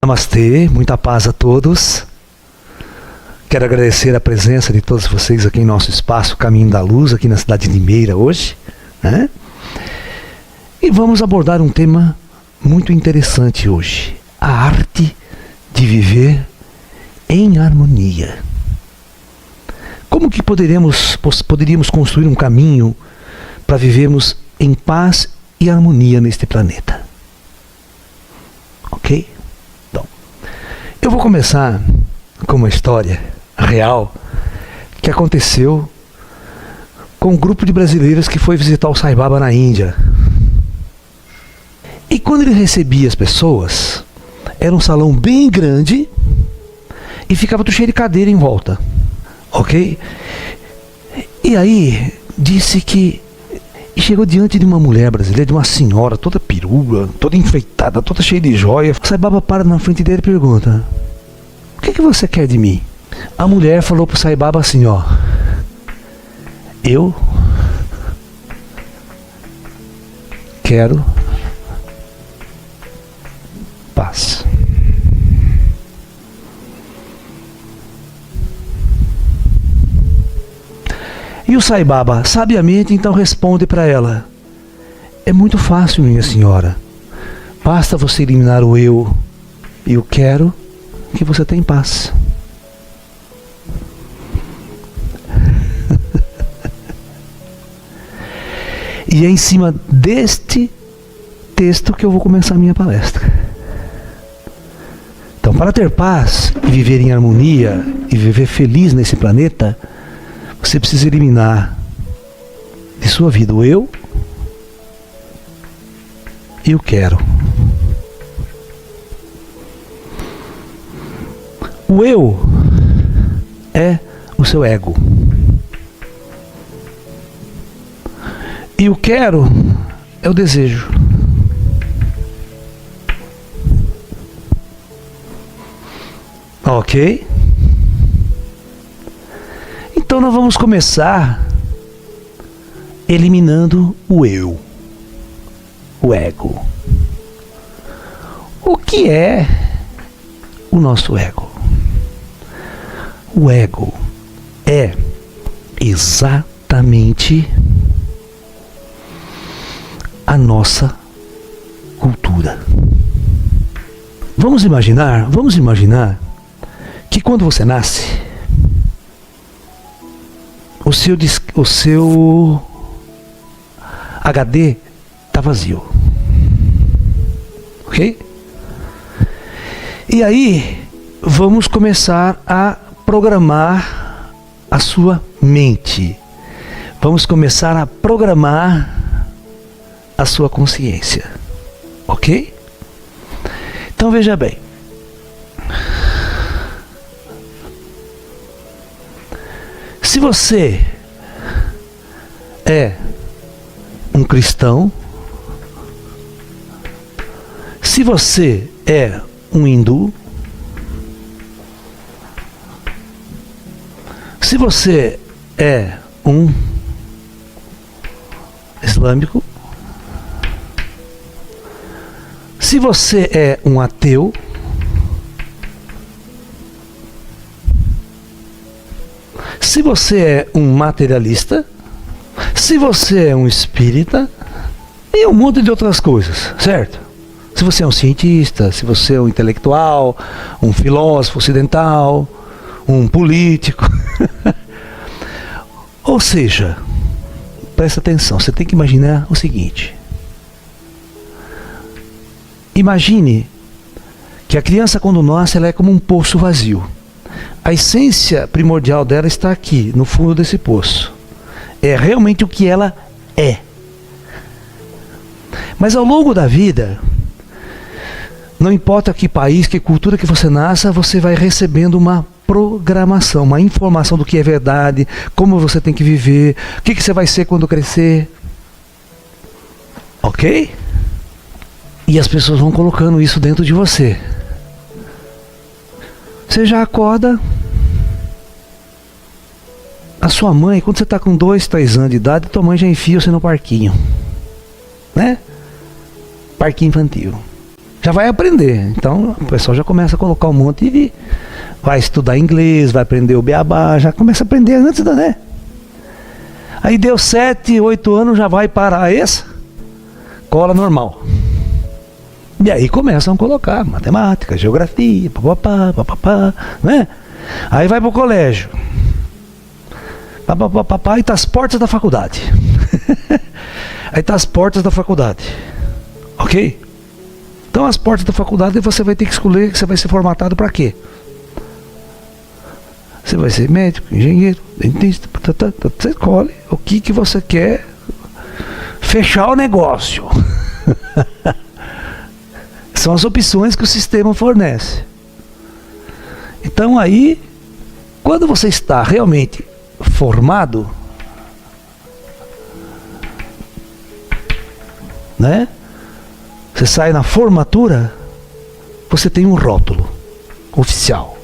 Namastê, muita paz a todos. Quero agradecer a presença de todos vocês aqui em nosso espaço Caminho da Luz, aqui na cidade de Limeira hoje, né? E vamos abordar um tema muito interessante hoje: a arte de viver em harmonia. Como que poderíamos construir um caminho para vivermos em paz e harmonia neste planeta? Ok? Então, eu vou começar com uma história real que aconteceu com um grupo de brasileiros que foi visitar o Sai Baba na Índia. E quando ele recebia as pessoas, era um salão bem grande e ficava tudo cheio de cadeira em volta. Ok? E aí disse que chegou diante de uma mulher brasileira, de uma senhora toda perua, toda enfeitada, toda cheia de joia. O Sai Baba para na frente dele e pergunta: o que você quer de mim? A mulher falou pro Sai Baba assim, ó: eu quero paz. E o Sai Baba, sabiamente, então responde para ela: é muito fácil, minha senhora. Basta você eliminar o eu e o quero, que você tem paz. E é em cima deste texto que eu vou começar a minha palestra. Então, para ter paz e viver em harmonia e viver feliz nesse planeta, você precisa eliminar de sua vida o eu e o quero. O eu é o seu ego. E o quero é o desejo. Ok? Então nós vamos começar eliminando o eu, o ego. O que é o nosso ego? O ego é exatamente a nossa cultura. Vamos imaginar que quando você nasce, o seu HD está vazio. Ok? E aí, vamos começar a programar a sua mente. Vamos começar a programar a sua consciência. Ok? Então veja bem. Se você é um cristão, se você é um hindu, se você é um islâmico, se você é um ateu, se você é um materialista, se você é um espírita e um monte de outras coisas, certo? Se você é um cientista, se você é um intelectual, um filósofo ocidental, um político. Ou seja, presta atenção, você tem que imaginar o seguinte. Imagine que a criança, quando nasce, ela é como um poço vazio. A essência primordial dela está aqui, no fundo desse poço. É realmente o que ela é. Mas ao longo da vida, não importa que país, que cultura que você nasça, você vai recebendo uma programação, uma informação do que é verdade, como você tem que viver, o que você vai ser quando crescer. Ok? E as pessoas vão colocando isso dentro de você. Você já acorda. A sua mãe, quando você está com 2, 3 anos de idade, tua mãe já enfia você no parquinho. Né? Parquinho infantil. já vai aprender. Então o pessoal já começa a colocar um monte de... Vai estudar inglês, vai aprender o beabá, já começa a aprender antes da, né? Aí deu 7, 8 anos, já vai para a escola normal. E aí começam a colocar matemática, geografia, papapá, né? Aí vai para o colégio. Papapá, e tá as portas da faculdade. Aí tá as portas da faculdade. Ok? Então as portas da faculdade você vai ter que escolher que você vai ser formatado para quê? Você vai ser médico, engenheiro, dentista, você escolhe o que você quer fechar o negócio. São as opções que o sistema fornece. Então aí, quando você está realmente formado, né? Você sai na formatura, você tem um rótulo oficial.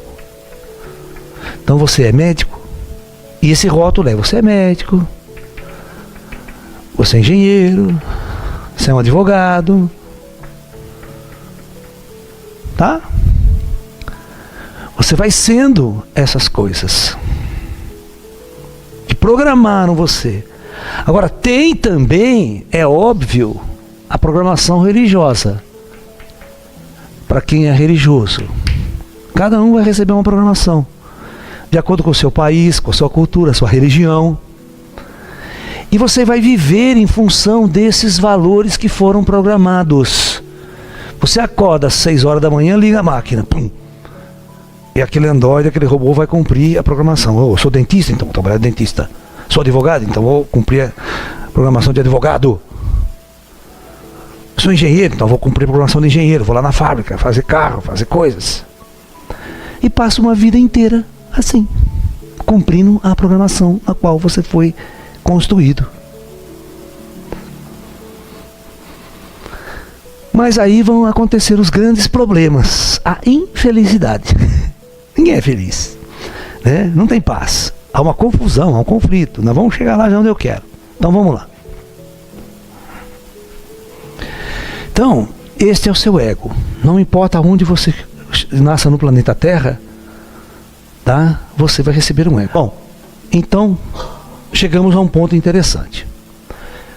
Então você é médico, e esse rótulo é: você é médico, você é engenheiro, você é um advogado, tá? Você vai sendo essas coisas que programaram você. Agora tem também, é óbvio, a programação religiosa. Para quem é religioso, cada um vai receber uma programação de acordo com o seu país, com a sua cultura, a sua religião. E você vai viver em função desses valores que foram programados. Você acorda às 6 horas da manhã, liga a máquina, pum. E aquele androide, aquele robô vai cumprir a programação. Eu sou dentista, então vou trabalhar de dentista. Sou advogado, então vou cumprir a programação de advogado. Sou engenheiro, então vou cumprir a programação de engenheiro. Vou lá na fábrica, fazer carro, fazer coisas. E passa uma vida inteira assim, cumprindo a programação a qual você foi construído. Mas aí vão acontecer os grandes problemas. A infelicidade. Ninguém é feliz, né? Não tem paz. Há uma confusão, há um conflito. Nós vamos chegar lá já onde eu quero. Então vamos lá. Então, este é o seu ego. Não importa onde você nasça no planeta Terra, tá? Você vai receber um ego. Bom, então chegamos a um ponto interessante.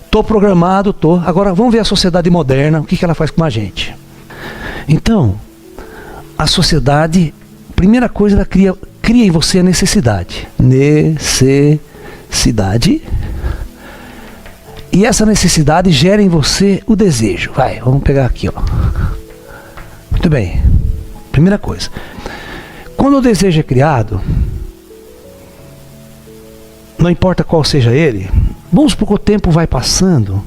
Estou programado, estou. Agora vamos ver a sociedade moderna, o que ela faz com a gente. Então, a sociedade, primeira coisa, ela cria em você a necessidade. Necessidade. E essa necessidade gera em você o desejo. Vai, vamos pegar aqui, ó. Muito bem. Primeira coisa. Quando o desejo é criado, não importa qual seja ele, vamos supor que o tempo vai passando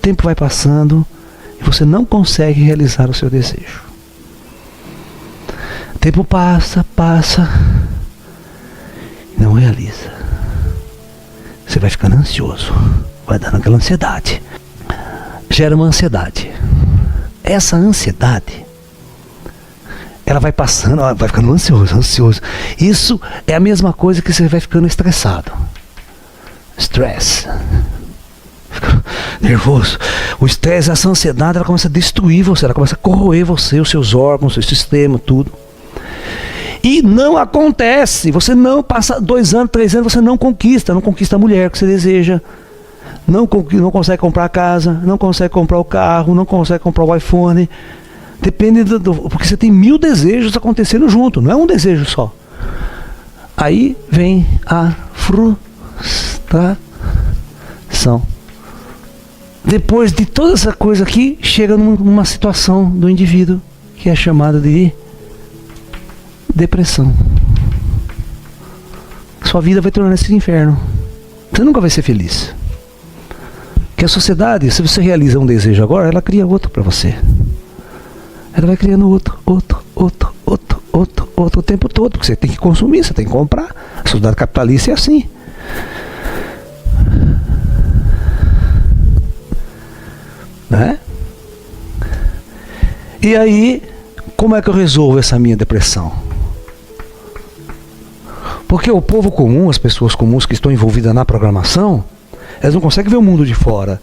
e você não consegue realizar o seu desejo. O tempo passa, e não realiza. Você vai ficando ansioso, vai dando aquela ansiedade. Gera uma ansiedade. Essa ansiedade, ela vai passando, vai ficando ansioso. Isso é a mesma coisa que você vai ficando estressado. Stress. Fica nervoso. O estresse, essa ansiedade, ela começa a destruir você, ela começa a corroer você, os seus órgãos, o seu sistema, tudo. E não acontece. Você não passa 2 anos, 3 anos, você não conquista a mulher que você deseja. Não consegue comprar a casa, não consegue comprar o carro, não consegue comprar o iPhone. Depende porque você tem 1000 desejos acontecendo junto, não é um desejo só. Aí vem a frustração. Depois de toda essa coisa aqui, chega numa situação do indivíduo que é chamada de depressão. Sua vida vai tornar esse inferno. Você nunca vai ser feliz. Porque a sociedade, se você realiza um desejo agora, ela cria outro para você. Ela vai criando outro o tempo todo, porque você tem que consumir, você tem que comprar. A sociedade capitalista é assim. Né? E aí, como é que eu resolvo essa minha depressão? Porque o povo comum, as pessoas comuns que estão envolvidas na programação, elas não conseguem ver o mundo de fora,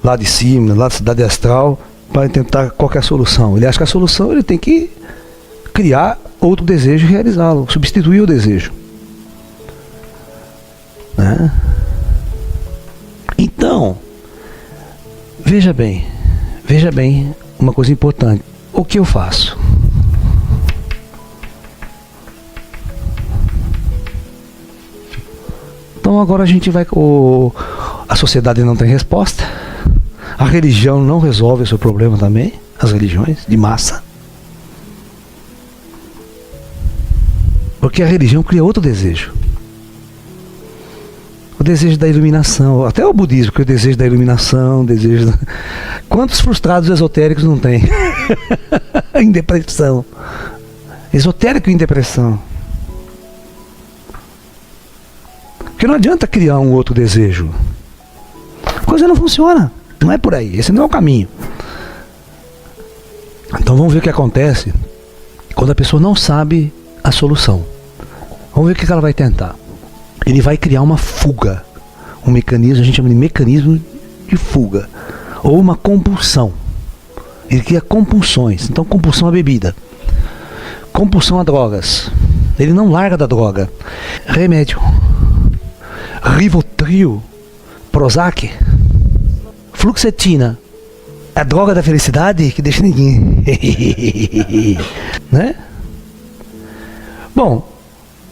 lá de cima, lá da cidade astral, para tentar qual que é a solução. Ele acha que a solução ele tem que criar outro desejo e realizá-lo, substituir o desejo. Né? Então, veja bem uma coisa importante. O que eu faço? Então agora a gente vai... A sociedade não tem resposta. A religião não resolve o seu problema também. As religiões de massa. Porque a religião cria outro desejo. O desejo da iluminação. Até o budismo, que é o desejo da iluminação, Quantos frustrados esotéricos não tem? Em depressão. Esotérico em depressão. Porque não adianta criar um outro desejo. A coisa não funciona. Não é por aí. Esse não é o caminho. Então vamos ver o que acontece quando a pessoa não sabe a solução. Vamos ver o que ela vai tentar. Ele vai criar uma fuga. Um mecanismo, a gente chama de mecanismo de fuga. Ou uma compulsão. Ele cria compulsões. Então compulsão à bebida. Compulsão a drogas. Ele não larga da droga. Remédio. Rivotril. Prozac. Fluoxetina. A droga da felicidade que deixa ninguém. Né? Bom,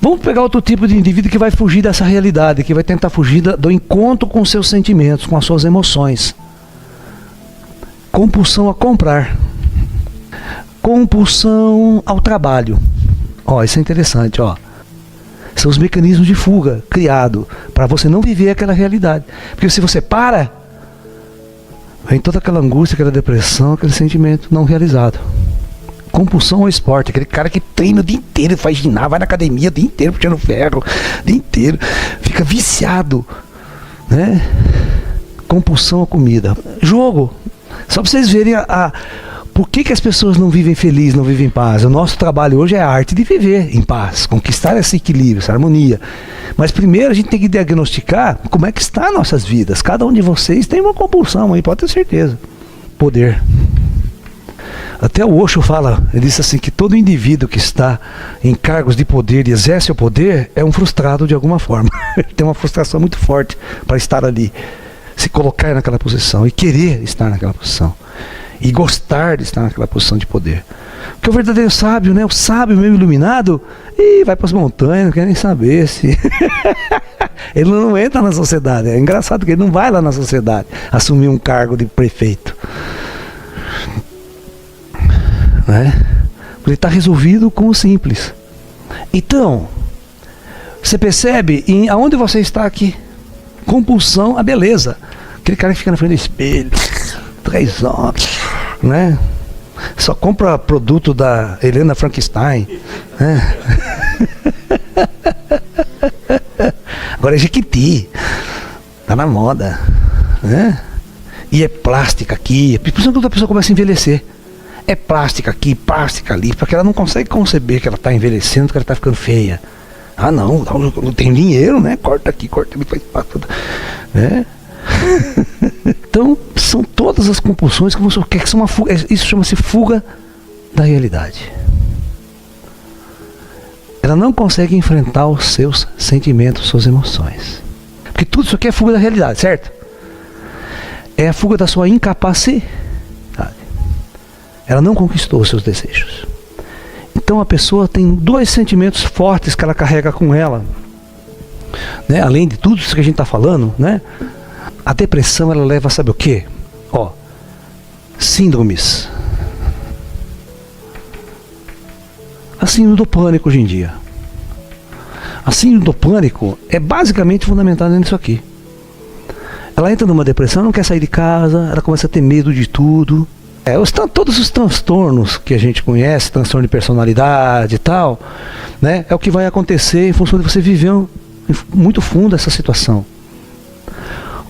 vamos pegar outro tipo de indivíduo que vai fugir dessa realidade, que vai tentar fugir do encontro com seus sentimentos, com as suas emoções. Compulsão a comprar. Compulsão ao trabalho. Ó, isso é interessante, ó. São os mecanismos de fuga criados para você não viver aquela realidade. Porque se você para, vem toda aquela angústia, aquela depressão, aquele sentimento não realizado. Compulsão ao esporte, aquele cara que treina o dia inteiro, faz ginásio, vai na academia o dia inteiro, puxando ferro, o dia inteiro, fica viciado, né? Compulsão à comida. Jogo. Só para vocês verem por que as pessoas não vivem felizes, não vivem em paz. O nosso trabalho hoje é a arte de viver em paz, conquistar esse equilíbrio, essa harmonia. Mas primeiro a gente tem que diagnosticar como é que está nossas vidas. Cada um de vocês tem uma compulsão aí, pode ter certeza. Poder. Até o Osho fala, ele diz assim, que todo indivíduo que está em cargos de poder e exerce o poder é um frustrado de alguma forma. Ele tem uma frustração muito forte para estar ali, se colocar naquela posição e querer estar naquela posição. E gostar de estar naquela posição de poder. Porque o verdadeiro sábio, né? O sábio mesmo iluminado, vai para as montanhas, não quer nem saber se... Ele não entra na sociedade. É engraçado que ele não vai lá na sociedade assumir um cargo de prefeito. Né? Porque ele está resolvido com o simples. Então, você percebe aonde você está aqui? Compulsão à beleza. Aquele cara que fica na frente do espelho, 3 horas, né? Só compra produto da Helena Frankenstein, né? Agora é Jequiti, tá na moda, né? E é plástica aqui, por isso que a pessoa começa a envelhecer. É plástica aqui, plástica ali, porque ela não consegue conceber que ela está envelhecendo, que ela está ficando feia. Ah não tem dinheiro, né? Corta aqui, corta ali, faz tudo, né? Então são todas as compulsões que são uma fuga. Isso chama-se fuga da realidade. Ela não consegue enfrentar os seus sentimentos, suas emoções, porque tudo isso aqui é fuga da realidade, certo? É a fuga da sua incapacidade. Ela não conquistou os seus desejos. Então a pessoa tem 2 sentimentos fortes que ela carrega com ela, né? Além de tudo isso que a gente está falando, né? A depressão, ela leva a saber o quê? Ó, síndromes. A síndrome do pânico hoje em dia. A síndrome do pânico é basicamente fundamentada nisso aqui. Ela entra numa depressão, não quer sair de casa, ela começa a ter medo de tudo. Todos os transtornos que a gente conhece, transtorno de personalidade e tal, né? É o que vai acontecer em função de você viver muito fundo essa situação.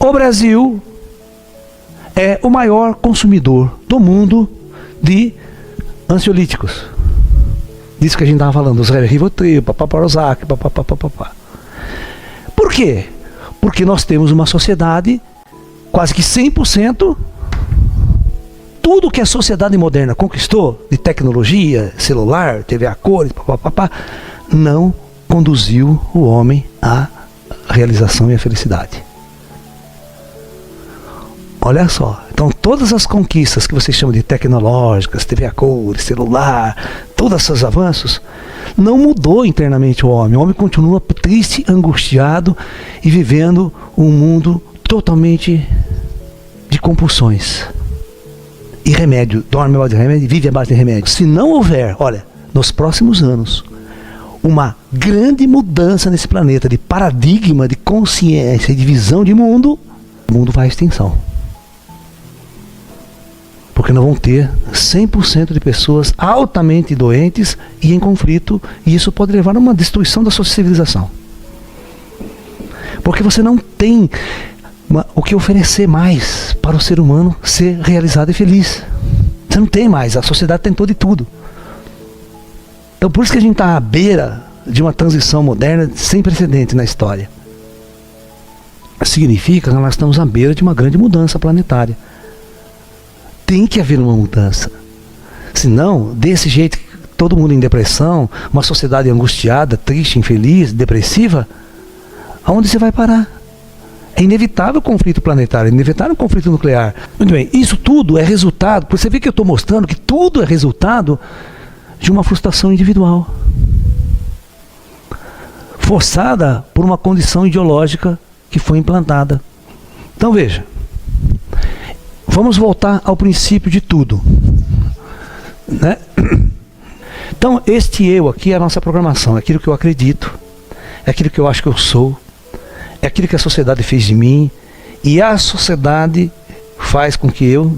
O Brasil é o maior consumidor do mundo de ansiolíticos. Disso que a gente estava falando, os Rivotril, Prozac, papapá. Por quê? Porque nós temos uma sociedade quase que 100% tudo que a sociedade moderna conquistou, de tecnologia, celular, TV a cores, papapá, não conduziu o homem à realização e à felicidade. Olha só, então todas as conquistas que vocês chamam de tecnológicas, TV a cores, celular, todos esses avanços, não mudou internamente o homem continua triste, angustiado e vivendo um mundo totalmente de compulsões. E remédio, dorme abaixo de remédio, vive abaixo de remédio. Se não houver, olha, nos próximos anos, uma grande mudança nesse planeta de paradigma, de consciência e de visão de mundo, o mundo vai à extinção. Porque nós vamos ter 100% de pessoas altamente doentes e em conflito, e isso pode levar a uma destruição da sua civilização. Porque você não tem o que oferecer mais para o ser humano ser realizado e feliz. Você não tem mais, a sociedade tentou de tudo. Então por isso que a gente está à beira de uma transição moderna sem precedente na história. Significa que nós estamos à beira de uma grande mudança planetária. Tem que haver uma mudança. Senão, desse jeito, todo mundo em depressão, uma sociedade angustiada, triste, infeliz, depressiva, aonde você vai parar? É inevitável o conflito planetário, é inevitável o conflito nuclear. Muito bem, isso tudo é resultado, você vê que eu estou mostrando que tudo é resultado de uma frustração individual. Forçada por uma condição ideológica que foi implantada. Então veja. Vamos voltar ao princípio de tudo, né? Então, este eu aqui é a nossa programação, é aquilo que eu acredito, é aquilo que eu acho que eu sou, é aquilo que a sociedade fez de mim, e a sociedade faz com que eu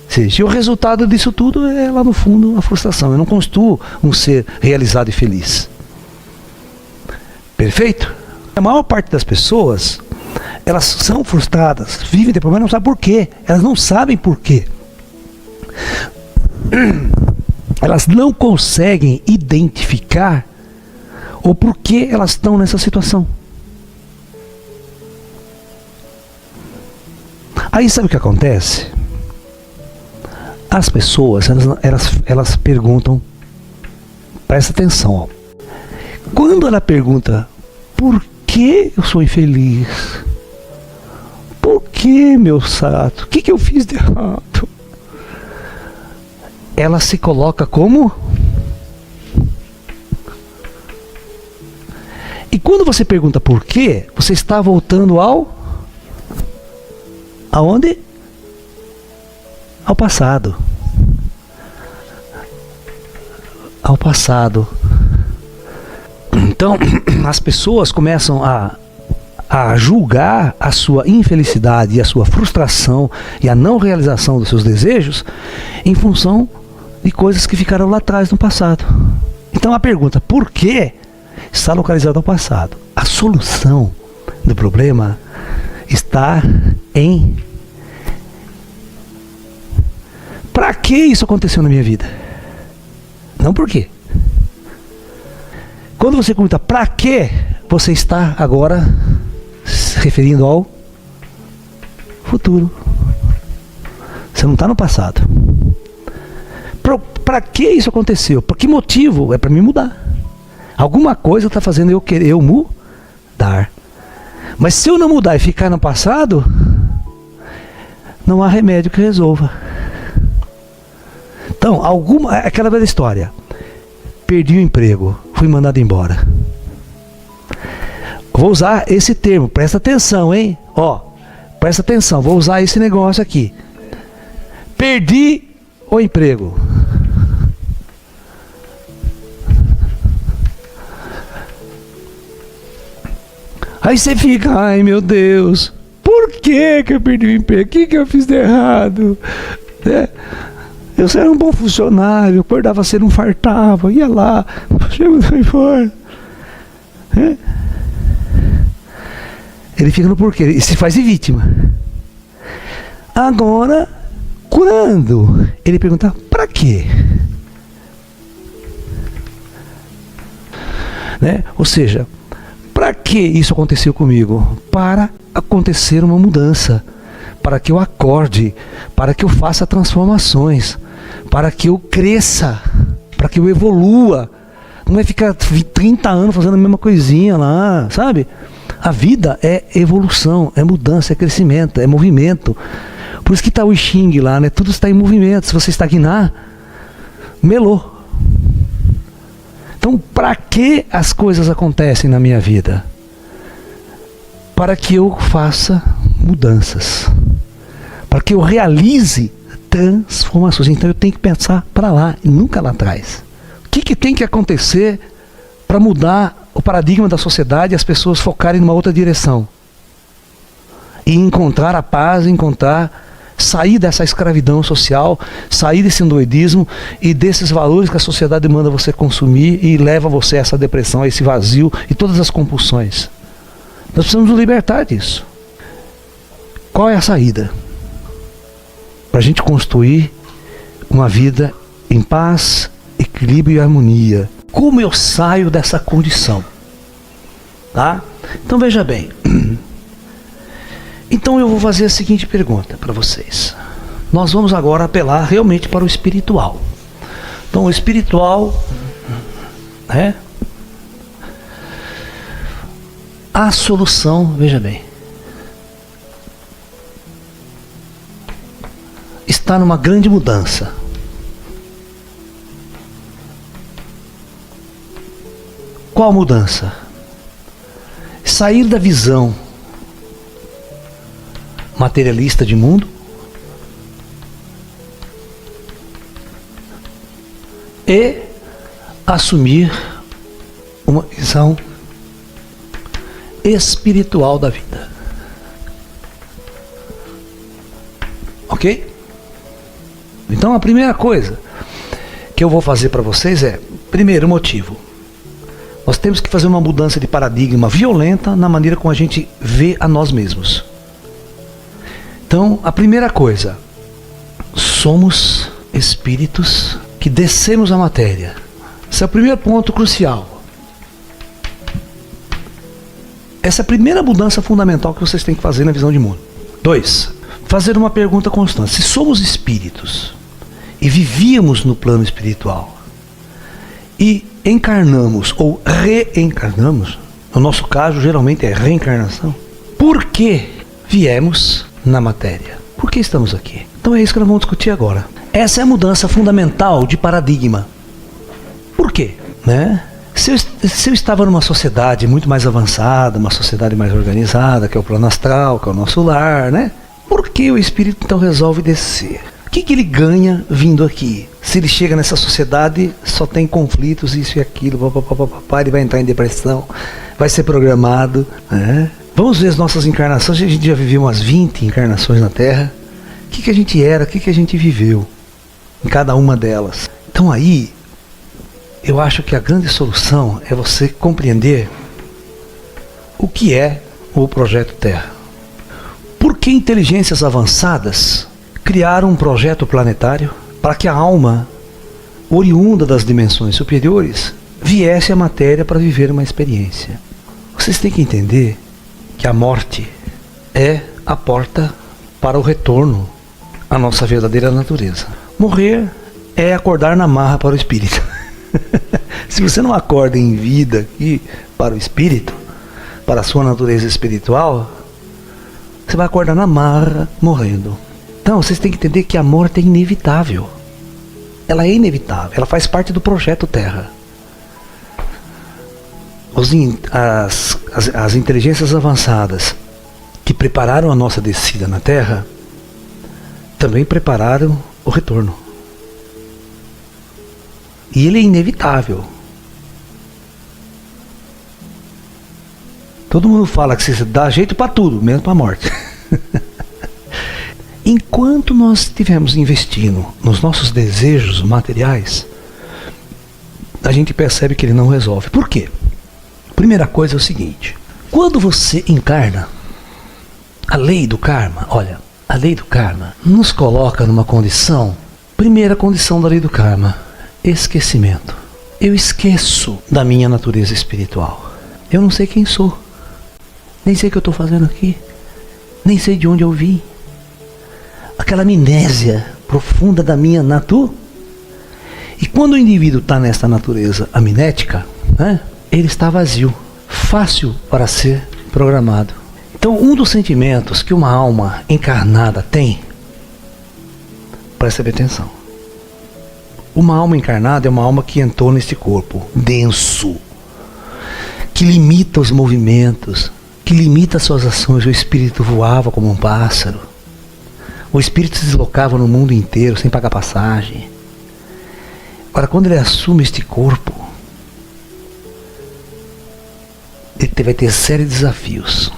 seja. E o resultado disso tudo é, lá no fundo, a frustração. Eu não construo um ser realizado e feliz. Perfeito? A maior parte das pessoas, elas são frustradas, vivem de problema, não sabem por quê. Elas não sabem por quê. Elas não conseguem identificar o porquê elas estão nessa situação. Aí sabe o que acontece? As pessoas, elas perguntam, presta atenção, ó. Quando ela pergunta, por que eu sou infeliz? Por que, meu sato? O que eu fiz de errado? Ela se coloca como? E quando você pergunta por quê, você está voltando aonde? Ao passado. Ao passado. Então, as pessoas começam a julgar a sua infelicidade e a sua frustração e a não realização dos seus desejos em função de coisas que ficaram lá atrás no passado. Então a pergunta, por que, está localizada ao passado? A solução do problema está em para que isso aconteceu na minha vida? Não por quê. Quando você pergunta para que, você está agora se referindo ao futuro. Você não está no passado. Para que isso aconteceu? Por que motivo? É para me mudar. Alguma coisa está fazendo eu querer eu mudar. Mas se eu não mudar e ficar no passado, não há remédio que resolva. Então, aquela velha história. Perdi o emprego, fui mandado embora. Vou usar esse termo, presta atenção, hein? Ó, presta atenção, vou usar esse negócio aqui. Perdi o emprego. Aí você fica, ai meu Deus, por que eu perdi o emprego? O que eu fiz de errado? Eu era um bom funcionário, acordava cedo, não fartava, ia lá, chego embora. Ele fica no porquê, ele se faz de vítima. Agora, quando ele pergunta, para quê? Ou seja, para que isso aconteceu comigo? Para acontecer uma mudança. para que eu acorde, para que eu faça transformações, para que eu cresça, para que eu evolua. Não é ficar 30 anos fazendo a mesma coisinha lá, sabe? A vida é evolução, é mudança, é crescimento, é movimento. Por isso que está o I Ching lá, né? Tudo está em movimento. Se você estagnar, melou. Então, para que as coisas acontecem na minha vida? Para que eu faça mudanças. Para que eu realize transformações. Então eu tenho que pensar para lá e nunca lá atrás. O que tem que acontecer para mudar o paradigma da sociedade e as pessoas focarem numa outra direção? E encontrar a paz, sair dessa escravidão social, sair desse endoidismo e desses valores que a sociedade manda você consumir e leva você a essa depressão, a esse vazio e todas as compulsões. Nós precisamos nos libertar disso. Qual é a saída? Para a gente construir uma vida em paz, equilíbrio e harmonia. Como eu saio dessa condição? Tá? Então veja bem. Então eu vou fazer a seguinte pergunta para vocês. Nós vamos agora apelar realmente para o espiritual. Então o espiritual, né? A solução, veja bem, está numa grande mudança. Qual mudança? Sair da visão materialista de mundo e assumir uma visão espiritual da vida. Ok? Então a primeira coisa que eu vou fazer para vocês é, primeiro motivo, nós temos que fazer uma mudança de paradigma violenta na maneira como a gente vê a nós mesmos. Então, a primeira coisa, somos espíritos que descemos a matéria. Esse é o primeiro ponto crucial. Essa é a primeira mudança fundamental que vocês têm que fazer na visão de mundo. 2, fazer uma pergunta constante. Se somos espíritos e vivíamos no plano espiritual e encarnamos ou reencarnamos, no nosso caso geralmente é reencarnação, por que viemos na matéria? Por que estamos aqui? Então é isso que nós vamos discutir agora. Essa é a mudança fundamental de paradigma. Por quê? Né? Se eu estava numa sociedade muito mais avançada, uma sociedade mais organizada, que é o plano astral, que é o nosso lar, né? Por que o espírito então resolve descer? O que ele ganha vindo aqui? Se ele chega nessa sociedade, só tem conflitos, isso e aquilo, ele vai entrar em depressão, vai ser programado, né? Vamos ver as nossas encarnações. A gente já viveu umas 20 encarnações na Terra. O que a gente era, o que a gente viveu em cada uma delas. Então aí, eu acho que a grande solução é você compreender o que é o Projeto Terra. Por que inteligências avançadas criaram um projeto planetário para que a alma, oriunda das dimensões superiores, viesse à matéria para viver uma experiência? Vocês têm que entender que a morte é a porta para o retorno à nossa verdadeira natureza. Morrer é acordar na marra para o espírito. Se você não acorda em vida aqui para o espírito, para a sua natureza espiritual, você vai acordar na marra morrendo. Então vocês têm que entender que a morte é inevitável. Ela é inevitável, ela faz parte do Projeto Terra. As inteligências avançadas que prepararam a nossa descida na Terra também prepararam o retorno. E ele é inevitável. Todo mundo fala que você dá jeito para tudo, menos para a morte. Enquanto nós estivermos investindo nos nossos desejos materiais, a gente percebe que ele não resolve. Por quê? Primeira coisa é o seguinte: quando você encarna, a lei do karma, olha, a lei do karma nos coloca numa condição, primeira condição da lei do karma, esquecimento. Eu esqueço da minha natureza espiritual. Eu não sei quem sou, nem sei o que eu estou fazendo aqui, nem sei de onde eu vim. aquela amnésia profunda da minha natureza. E quando o indivíduo está nessa natureza amnética, né, ele está vazio, fácil para ser programado. Então, um dos sentimentos que uma alma encarnada tem, presta atenção, uma alma encarnada é uma alma que entrou nesse corpo denso, que limita os movimentos, que limita suas ações. O espírito voava como um pássaro, o espírito se deslocava no mundo inteiro sem pagar passagem. Agora, quando ele assume este corpo, ele vai ter série de desafios.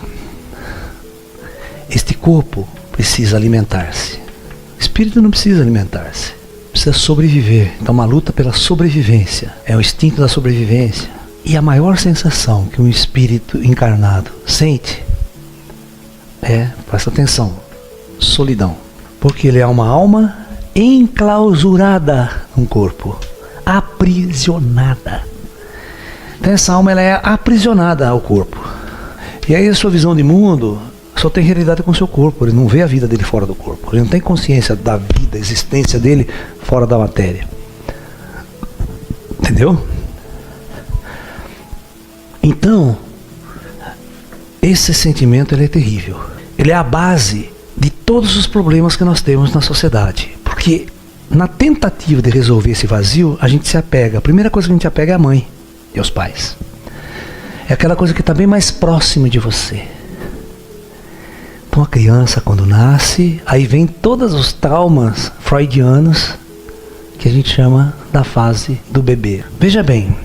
Este corpo precisa alimentar-se. O espírito não precisa alimentar-se, precisa sobreviver. Então, uma luta pela sobrevivência. É o instinto da sobrevivência. E a maior sensação que um espírito encarnado sente é, presta atenção, solidão. Porque ele é uma alma enclausurada num corpo, aprisionada. Então essa alma ela é aprisionada ao corpo. E aí a sua visão de mundo só tem realidade com o seu corpo. Ele não vê a vida dele fora do corpo. Ele não tem consciência da vida, da existência dele fora da matéria. Entendeu? Então, esse sentimento ele é terrível. Ele é a base de todos os problemas que nós temos na sociedade. Porque na tentativa de resolver esse vazio, a gente se apega. A primeira coisa que a gente apega é a mãe e aos pais. É aquela coisa que está bem mais próxima de você. Então a criança quando nasce, aí vem todos os traumas freudianos que a gente chama da fase do bebê. Veja bem,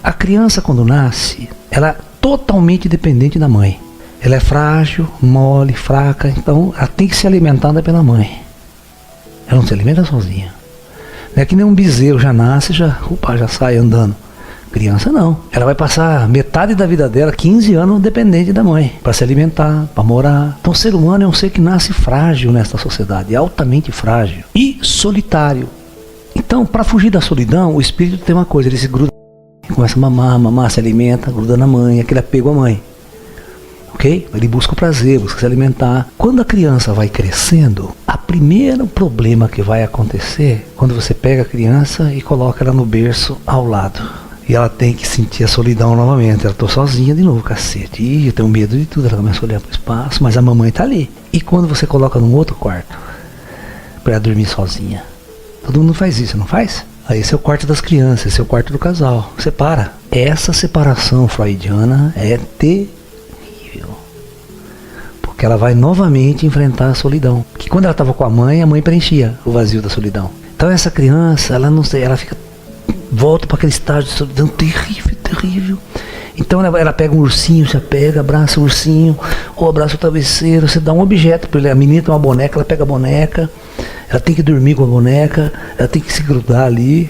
a criança quando nasce, ela é totalmente dependente da mãe. Ela é frágil, mole, fraca, então ela tem que ser alimentada pela mãe. Ela não se alimenta sozinha. Não é que nem um bezerro, já nasce, já sai andando. Criança não. Ela vai passar metade da vida dela, 15 anos, dependente da mãe, para se alimentar, para morar. Então o ser humano é um ser que nasce frágil nesta sociedade, altamente frágil e solitário. Então, para fugir da solidão, o espírito tem uma coisa, ele se gruda, começa a mamar, se alimenta, gruda na mãe, aquele apego à mãe. Ok? Ele busca o prazer, busca se alimentar. Quando a criança vai crescendo, o primeiro problema que vai acontecer, quando você pega a criança e coloca ela no berço ao lado. E ela tem que sentir a solidão novamente. Ela está sozinha de novo, cacete. Ih, eu tenho medo de tudo. Ela começa a olhar para o espaço, mas a mamãe está ali. E quando você coloca num outro quarto, para ela dormir sozinha. Todo mundo faz isso, não faz? Aí esse é o quarto das crianças, esse é o quarto do casal. Separa. Essa separação freudiana é terrível. Porque ela vai novamente enfrentar a solidão. Que quando ela estava com a mãe preenchia o vazio da solidão. Então essa criança, ela não sei, ela fica, volta para aquele estágio de solidão terrível, terrível. Então ela pega um ursinho, se apega, abraça o ursinho, ou abraça o travesseiro, você dá um objeto para ele. A menina tem uma boneca, ela pega a boneca, ela tem que dormir com a boneca, ela tem que se grudar ali.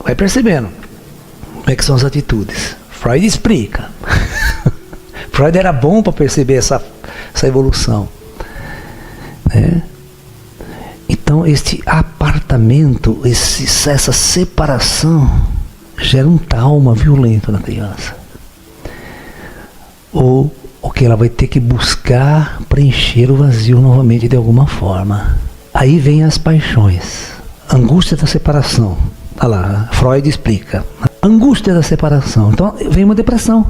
Vai percebendo como é que são as atitudes. Freud explica. Freud era bom para perceber essa evolução. Né? Então este apartamento, essa separação gera um trauma violento na criança. Ou que ela vai ter que buscar preencher o vazio novamente de alguma forma. Aí vem as paixões. Angústia da separação. Olha lá, Freud explica. Angústia da separação. Então vem uma depressão.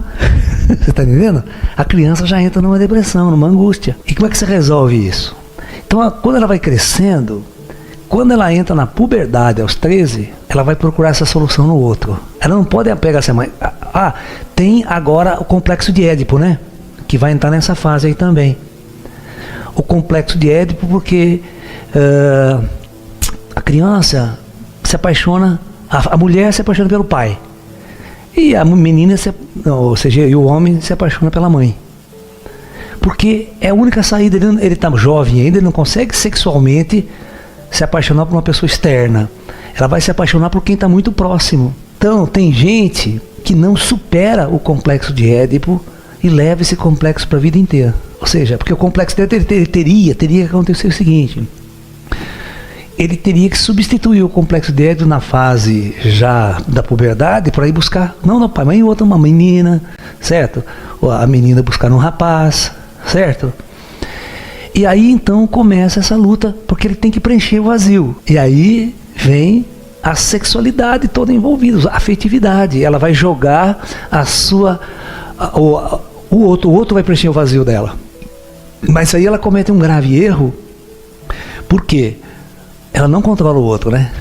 Você está entendendo? A criança já entra numa depressão, numa angústia. E como é que você resolve isso? Então quando ela vai crescendo, quando ela entra na puberdade aos 13, ela vai procurar essa solução no outro. Ela não pode apegar-se à mãe. Tem agora o complexo de Édipo, né? Que vai entrar nessa fase aí também. O complexo de Édipo porque a criança se apaixona, a mulher se apaixona pelo pai. E a menina, ou seja, e o homem se apaixona pela mãe. Porque é a única saída, ele está jovem ainda, ele não consegue sexualmente se apaixonar por uma pessoa externa. Ela vai se apaixonar por quem está muito próximo. Então, tem gente que não supera o complexo de Édipo e leva esse complexo para a vida inteira. Ou seja, porque o complexo de Édipo teria que acontecer o seguinte. Ele teria que substituir o complexo de Édipo na fase já da puberdade para ir buscar, não no pai, mas em outra, uma menina, certo? Ou a menina buscar um rapaz, certo? E aí então começa essa luta, porque ele tem que preencher o vazio. E aí vem a sexualidade toda envolvida, a afetividade. Ela vai jogar a sua... O outro vai preencher o vazio dela. Mas aí ela comete um grave erro, porque ela não controla o outro, né?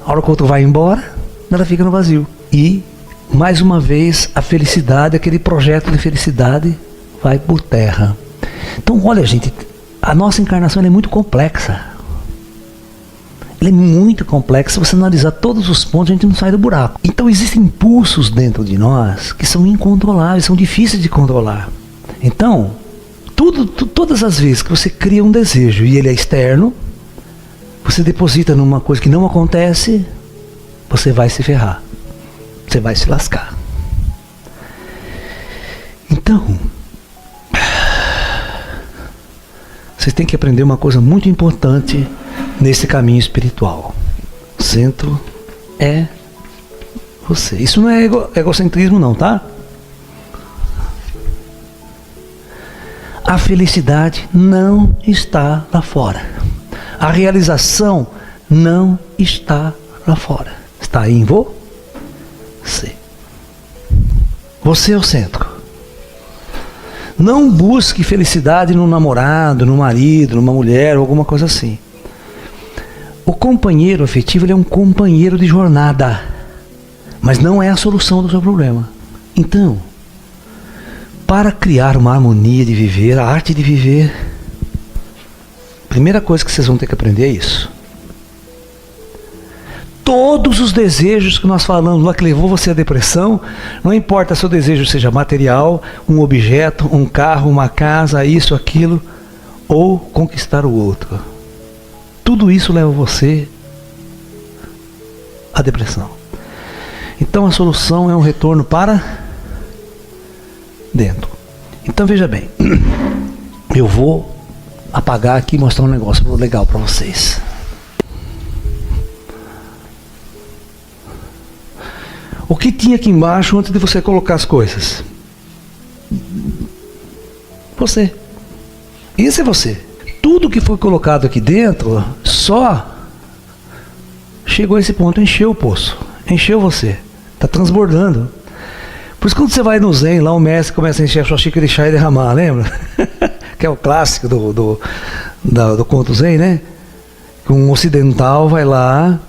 A hora que o outro vai embora, ela fica no vazio. E, mais uma vez, a felicidade, aquele projeto de felicidade, vai por terra. Então, olha, gente, a nossa encarnação é muito complexa. Ela é muito complexa. Se você analisar todos os pontos, a gente não sai do buraco. Então, existem impulsos dentro de nós que são incontroláveis, são difíceis de controlar. Então, todas as vezes que você cria um desejo e ele é externo, você deposita numa coisa que não acontece, você vai se ferrar. Você vai se lascar. Então, vocês têm que aprender uma coisa muito importante nesse caminho espiritual. O centro é você. Isso não é egocentrismo não, tá? A felicidade não está lá fora. A realização não está lá fora. Está em você. Você é o centro. Não busque felicidade num namorado, num marido, numa mulher ou alguma coisa assim. O companheiro afetivo, ele é um companheiro de jornada, mas não é a solução do seu problema. Então, para criar uma harmonia de viver, a arte de viver, a primeira coisa que vocês vão ter que aprender é isso. Todos os desejos que nós falamos lá que levou você à depressão, não importa se o desejo seja material, um objeto, um carro, uma casa, isso, aquilo, ou conquistar o outro. Tudo isso leva você à depressão. Então a solução é um retorno para dentro. Então veja bem, eu vou apagar aqui e mostrar um negócio legal para vocês. O que tinha aqui embaixo antes de você colocar as coisas? Você. Esse é você. Tudo que foi colocado aqui dentro só chegou a esse ponto, encheu o poço, encheu você, está transbordando. Por isso quando você vai no Zen, lá o mestre começa a encher a sua xícara de chá e derramar, lembra? Que é o clássico do conto Zen, né? Um ocidental vai lá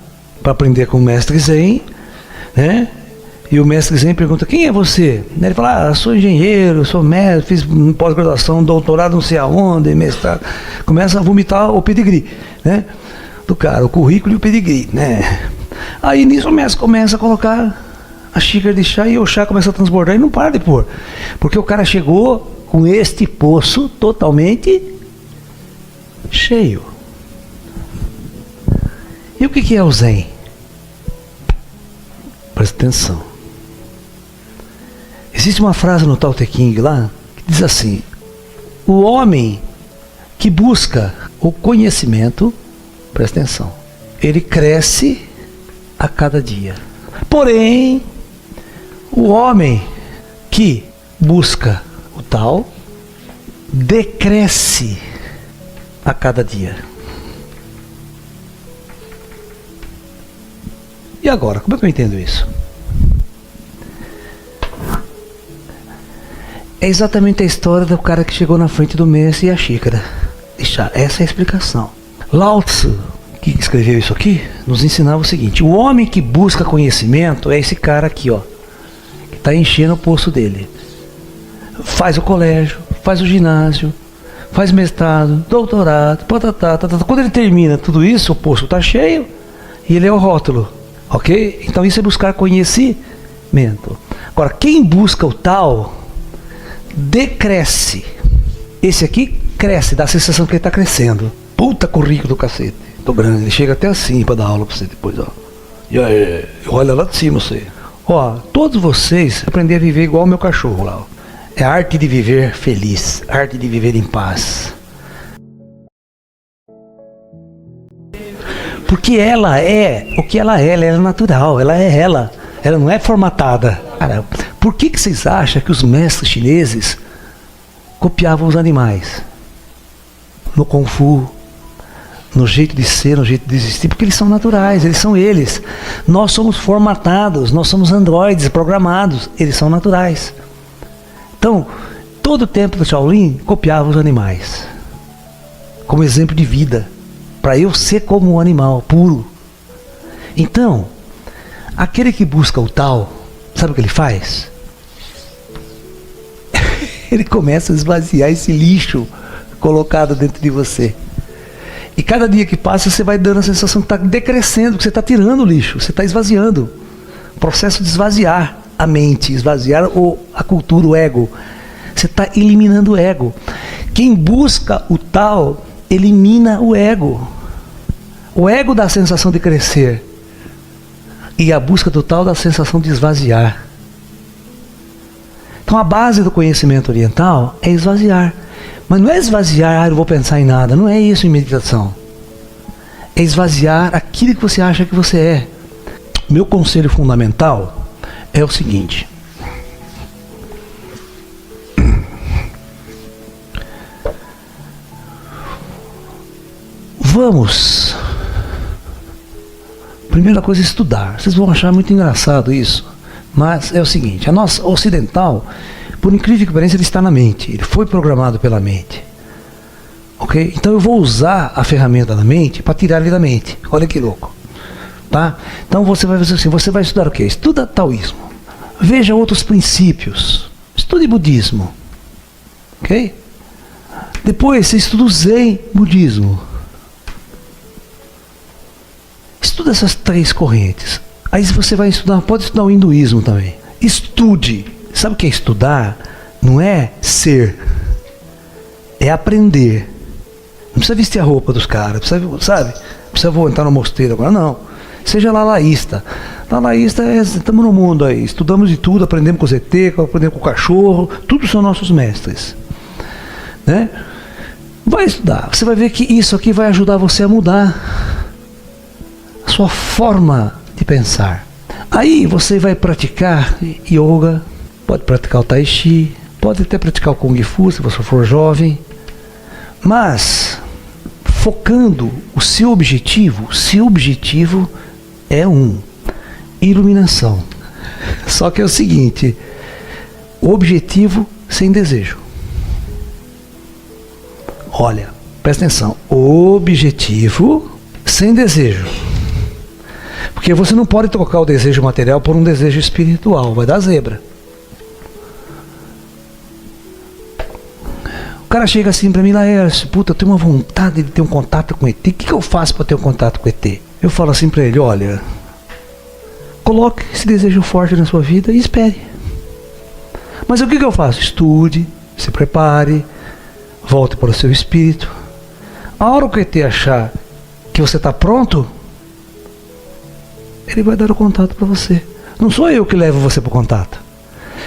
para aprender com o mestre Zen, né? E o mestre Zen pergunta, quem é você? Ele fala, sou engenheiro, sou mestre, fiz pós-graduação, doutorado não sei aonde, mestrado. Começa a vomitar o pedigree, né? Do cara, o currículo e o pedigree, né? Aí nisso o mestre começa a colocar a xícara de chá e o chá começa a transbordar e não para de pôr. Porque o cara chegou com este poço totalmente cheio. E o que é o Zen? Presta atenção. Existe uma frase no Tao Te Ching lá, que diz assim, o homem que busca o conhecimento, presta atenção, ele cresce a cada dia. Porém, o homem que busca o Tao, decresce a cada dia. E agora, como é que eu entendo isso? É exatamente a história do cara que chegou na frente do mestre e a xícara. Essa é a explicação. Lao Tzu, que escreveu isso aqui, nos ensinava o seguinte, o homem que busca conhecimento é esse cara aqui, ó, que está enchendo o poço dele. Faz o colégio, faz o ginásio, faz mestrado, doutorado, patatá. Quando ele termina tudo isso, o poço está cheio e ele é o rótulo. Ok? Então isso é buscar conhecimento. Agora, quem busca o tal, decresce. Esse aqui cresce, dá a sensação que ele está crescendo. Puta currículo do cacete. Tô grande, ele chega até assim para dar aula para você depois, ó. E aí, olha lá de cima você. Ó, todos vocês aprender a viver igual o meu cachorro lá, ó. É a arte de viver feliz, a arte de viver em paz. Porque ela é o que ela é natural, ela é ela não é formatada. Cara, por que vocês acham que os mestres chineses copiavam os animais? no Kung Fu, no jeito de ser, no jeito de existir, porque eles são naturais, eles são eles. Nós somos formatados, nós somos androides programados, eles são naturais. Então, todo o tempo do Shaolin copiava os animais, como exemplo de vida, para eu ser como um animal puro. Então, aquele que busca o tal, sabe o que ele faz? Ele começa a esvaziar esse lixo colocado dentro de você. E cada dia que passa, você vai dando a sensação que está decrescendo, que você está tirando o lixo, você está esvaziando. Processo de esvaziar a mente, esvaziar a cultura, o ego. Você está eliminando o ego. Quem busca o tal, elimina o ego. O ego dá a sensação de crescer. E a busca do tal dá a sensação de esvaziar. Então a base do conhecimento oriental é esvaziar. Mas não é esvaziar, eu não vou pensar em nada. Não é isso em meditação. É esvaziar aquilo que você acha que você é. Meu conselho fundamental é o seguinte. Vamos. Primeira coisa é estudar. Vocês vão achar muito engraçado isso. Mas é o seguinte, a nossa ocidental, por incrível que pareça, ele está na mente. Ele foi programado pela mente. Ok? Então eu vou usar a ferramenta da mente para tirar ele da mente. Olha que louco. Tá? Então você vai fazer assim, você vai estudar o quê? Estuda taoísmo. Veja outros princípios. Estude budismo. Ok? Depois você estuda o Zen budismo. Estuda essas três correntes. Aí você vai estudar, pode estudar o hinduísmo também. Estude. Sabe o que é estudar? Não é ser. É aprender. Não precisa vestir a roupa dos caras. Sabe? Não precisa vou entrar no mosteiro agora. Não. Seja lalaísta. Lalaísta é, estamos no mundo aí. Estudamos de tudo, aprendemos com o ZT, aprendemos com o cachorro. Tudo são nossos mestres. Né? Vai estudar. Você vai ver que isso aqui vai ajudar você a mudar a sua forma de pensar. Aí você vai praticar yoga, pode praticar o tai chi, pode até praticar o kung fu se você for jovem, mas focando o seu objetivo é iluminação. Só que é o seguinte, objetivo sem desejo. Olha, presta atenção, objetivo sem desejo. Porque você não pode trocar o desejo material por um desejo espiritual, vai dar zebra. O cara chega assim pra mim, Laércio, puta, eu tenho uma vontade de ter um contato com ET, o que eu faço para ter um contato com ET? Eu falo assim pra ele, olha, coloque esse desejo forte na sua vida e espere. Mas o que eu faço? Estude, se prepare, volte para o seu espírito. A hora que o ET achar que você está pronto, ele vai dar o contato para você. Não sou eu que levo você para o contato.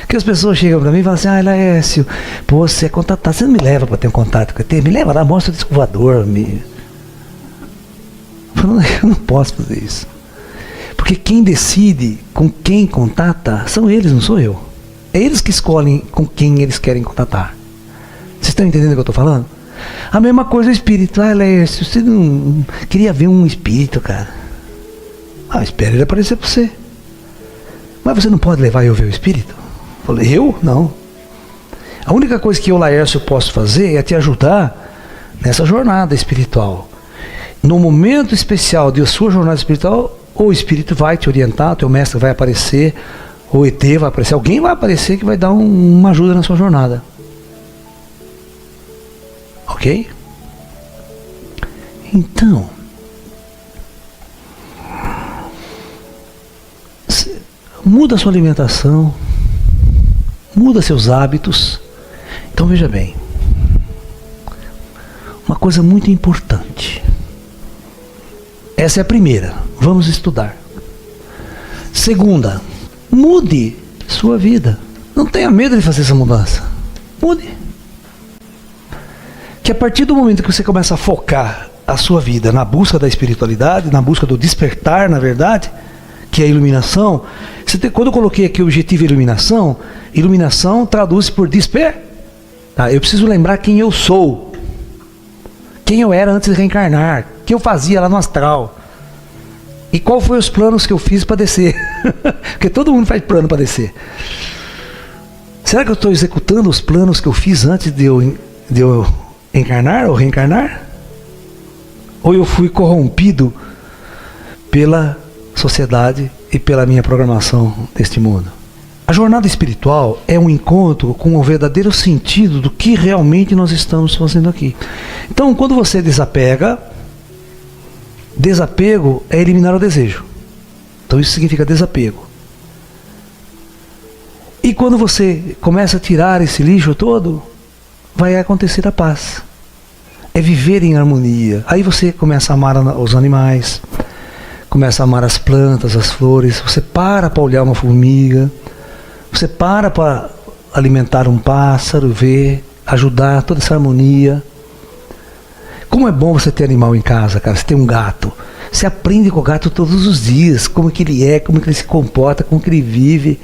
Porque as pessoas chegam para mim e falam assim, Laércio, pô, você é contatado, você não me leva para ter um contato com o ET? Me leva lá, mostra o disco voador. Eu não posso fazer isso. Porque quem decide com quem contata são eles, não sou eu. É eles que escolhem com quem eles querem contatar. Vocês estão entendendo o que eu estou falando? A mesma coisa o espírito. Laércio, você não queria ver um espírito, cara? Espera ele aparecer para você. Mas você não pode levar eu ver o espírito? Eu falei, eu? Não. A única coisa que eu, Laércio, posso fazer é te ajudar nessa jornada espiritual. No momento especial de sua jornada espiritual, o espírito vai te orientar, o teu mestre vai aparecer, o ET vai aparecer, alguém vai aparecer que vai dar uma ajuda na sua jornada. Ok? Então, muda a sua alimentação, muda seus hábitos. Então veja bem, uma coisa muito importante. Essa é a primeira, vamos estudar. Segunda, mude sua vida. Não tenha medo de fazer essa mudança. Mude. Que a partir do momento que você começa a focar a sua vida na busca da espiritualidade, na busca do despertar, na verdade, que é a iluminação. Quando eu coloquei aqui o objetivo iluminação, iluminação traduz por desper. Tá, eu preciso lembrar quem eu sou. quem eu era antes de reencarnar, o que eu fazia lá no astral. E qual foi os planos que eu fiz para descer? Porque todo mundo faz plano para descer. Será que eu estou executando os planos que eu fiz antes de eu encarnar ou reencarnar? Ou eu fui corrompido pela sociedade e pela minha programação deste mundo? A jornada espiritual é um encontro com o verdadeiro sentido do que realmente nós estamos fazendo aqui. Então, quando você desapega, desapego é eliminar o desejo. Então isso significa desapego. E quando você começa a tirar esse lixo todo, vai acontecer a paz. É viver em harmonia. Aí você começa a amar os animais, começa a amar as plantas, as flores. Você para olhar uma formiga, você para alimentar um pássaro, ver, ajudar toda essa harmonia. Como é bom você ter animal em casa, cara. Você tem um gato. Você aprende com o gato todos os dias, como que ele é, como que ele se comporta, como que ele vive.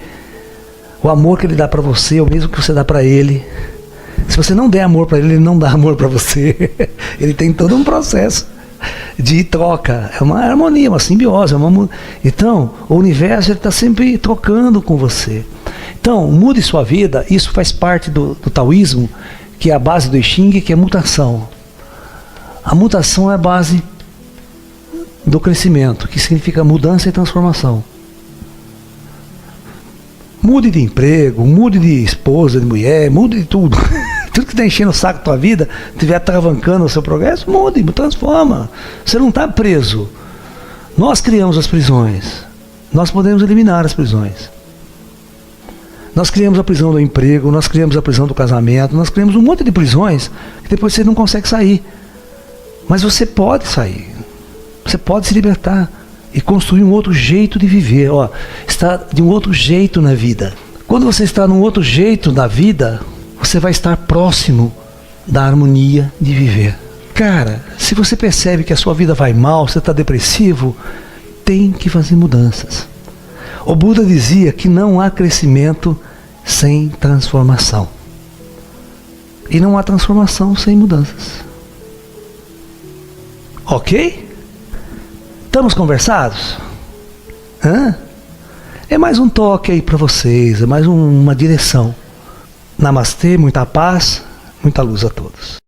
O amor que ele dá para você é o mesmo que você dá para ele. Se você não der amor para ele, ele não dá amor para você. Ele tem todo um processo de troca. É uma harmonia, uma simbiose. Então, o universo está sempre trocando com você. Então, mude sua vida. Isso faz parte do taoísmo, que é a base do I Ching, que é mutação. A mutação é a base do crescimento, que significa mudança e transformação. Mude de emprego, mude de esposa, de mulher, mude de tudo. Tudo que está enchendo o saco da tua vida, estiver travancando o seu progresso, mude, transforma. Você não está preso. Nós criamos as prisões. Nós podemos eliminar as prisões. Nós criamos a prisão do emprego, nós criamos a prisão do casamento, nós criamos um monte de prisões que depois você não consegue sair. Mas você pode sair. Você pode se libertar e construir um outro jeito de viver. Ó, está de um outro jeito na vida. Quando você está num outro jeito na vida, você vai estar próximo da harmonia de viver. Cara, se você percebe que a sua vida vai mal, você está depressivo, tem que fazer mudanças. O Buda dizia que não há crescimento sem transformação. E não há transformação sem mudanças. Ok? Estamos conversados? Hã? É mais um toque aí para vocês, é mais uma direção. Namastê, muita paz, muita luz a todos.